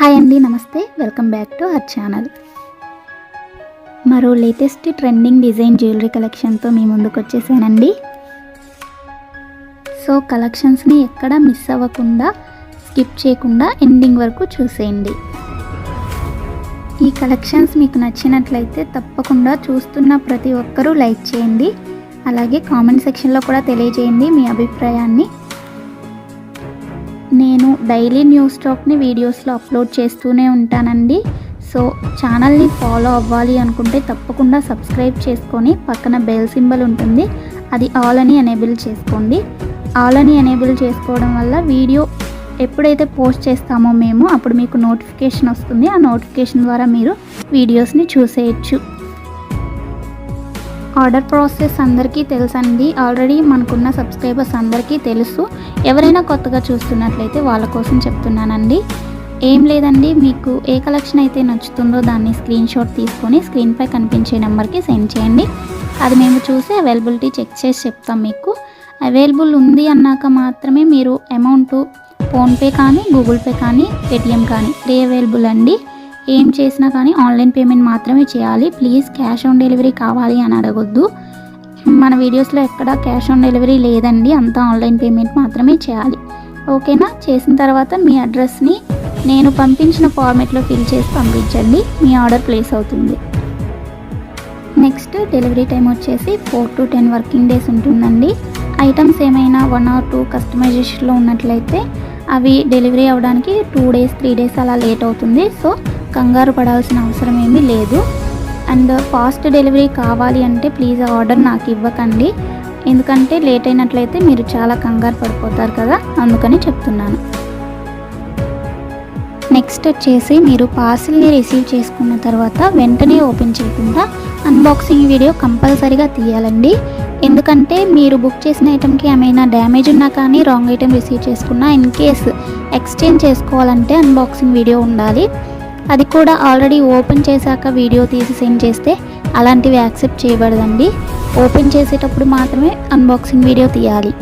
Hi అండి, నమస్తే. Welcome back to our channel. మరో లేటెస్ట్ ట్రెండింగ్ డిజైన్ జ్యువెలరీ కలెక్షన్తో మీ ముందుకు వచ్చేసానండి. సో కలెక్షన్స్ని ఎక్కడ మిస్ అవ్వకుండా, స్కిప్ చేయకుండా ఎండింగ్ వరకు చూసేయండి. ఈ కలెక్షన్స్ మీకు నచ్చినట్లయితే తప్పకుండా చూస్తున్న ప్రతి ఒక్కరూ లైక్ చేయండి. అలాగే కామెంట్ సెక్షన్లో కూడా తెలియజేయండి మీ అభిప్రాయాన్ని. నేను డైలీ న్యూ స్టాక్ని వీడియోస్లో అప్లోడ్ చేస్తూనే ఉంటానండి. సో ఛానల్ని ఫాలో అవ్వాలి అనుకుంటే తప్పకుండా సబ్స్క్రైబ్ చేసుకొని పక్కన బెల్ సింబల్ ఉంటుంది, అది ఆల్ అని ఎనేబుల్ చేసుకోండి. ఆల్ అని ఎనేబుల్ చేసుకోవడం వల్ల వీడియో ఎప్పుడైతే పోస్ట్ చేస్తామో మేము అప్పుడు మీకు నోటిఫికేషన్ వస్తుంది. ఆ నోటిఫికేషన్ ద్వారా మీరు వీడియోస్ని చూసేయచ్చు. ఆర్డర్ ప్రాసెస్ అందరికీ తెలుసండి. ఆల్రెడీ మనకున్న సబ్స్క్రైబర్స్ అందరికీ తెలుసు. ఎవరైనా కొత్తగా చూస్తున్నట్లయితే వాళ్ళ కోసం చెప్తున్నానండి. ఏం లేదండి, మీకు ఏ కలెక్షన్ అయితే నచ్చుతుందో దాన్ని స్క్రీన్ షాట్ తీసుకొని స్క్రీన్పై కనిపించే నెంబర్కి సెండ్ చేయండి. అది మేము చూసి అవైలబిలిటీ చెక్ చేసి చెప్తాం. మీకు అవైలబుల్ ఉంది అన్నాక మాత్రమే మీరు అమౌంట్ ఫోన్పే కానీ, గూగుల్ పే కానీ, పేటిఎం కానీ అవైలబుల్ అండి. ఏం చేసినా కానీ ఆన్లైన్ పేమెంట్ మాత్రమే చేయాలి. ప్లీజ్ క్యాష్ ఆన్ డెలివరీ కావాలి అని అడగొద్దు. మన వీడియోస్లో ఎక్కడ క్యాష్ ఆన్ డెలివరీ లేదండి, అంతా ఆన్లైన్ పేమెంట్ మాత్రమే చేయాలి. ఓకేనా? చేసిన తర్వాత మీ అడ్రస్ని నేను పంపించిన ఫార్మేట్లో ఫిల్ చేసి పంపించండి. మీ ఆర్డర్ ప్లేస్ అవుతుంది. నెక్స్ట్ డెలివరీ టైం వచ్చేసి 4 to 10 వర్కింగ్ డేస్ ఉంటుందండి. ఐటమ్స్ ఏమైనా 1 or 2 కస్టమైజేషన్లో ఉన్నట్లయితే అవి డెలివరీ అవ్వడానికి 2 days 3 days అలా లేట్ అవుతుంది. సో కంగారు పడాల్సిన అవసరం ఏమీ లేదు. అండ్ ఫాస్ట్ డెలివరీ కావాలి అంటే ప్లీజ్ ఆర్డర్ నాకు ఇవ్వకండి, ఎందుకంటే లేట్ అయినట్లయితే మీరు చాలా కంగారు పడిపోతారు కదా, అందుకని చెప్తున్నాను. నెక్స్ట్ వచ్చేసి మీరు పార్సిల్ని రిసీవ్ చేసుకున్న తర్వాత వెంటనే ఓపెన్ చేయకుండా అన్బాక్సింగ్ వీడియో కంపల్సరీగా తీయాలండి. ఎందుకంటే మీరు బుక్ చేసిన ఐటెంకి ఏమైనా డ్యామేజ్ ఉన్నా కానీ, రాంగ్ ఐటెం రిసీవ్ చేసుకున్నా, ఇన్ కేస్ ఎక్స్చేంజ్ చేసుకోవాలంటే అన్బాక్సింగ్ వీడియో ఉండాలి. అది కూడా ఆల్రెడీ ఓపెన్ చేశాక వీడియో తీసి సెండ్ చేస్తే అలాంటివి యాక్సెప్ట్ చేయబడదండి. ఓపెన్ చేసేటప్పుడు మాత్రమే అన్బాక్సింగ్ వీడియో తీయాలి.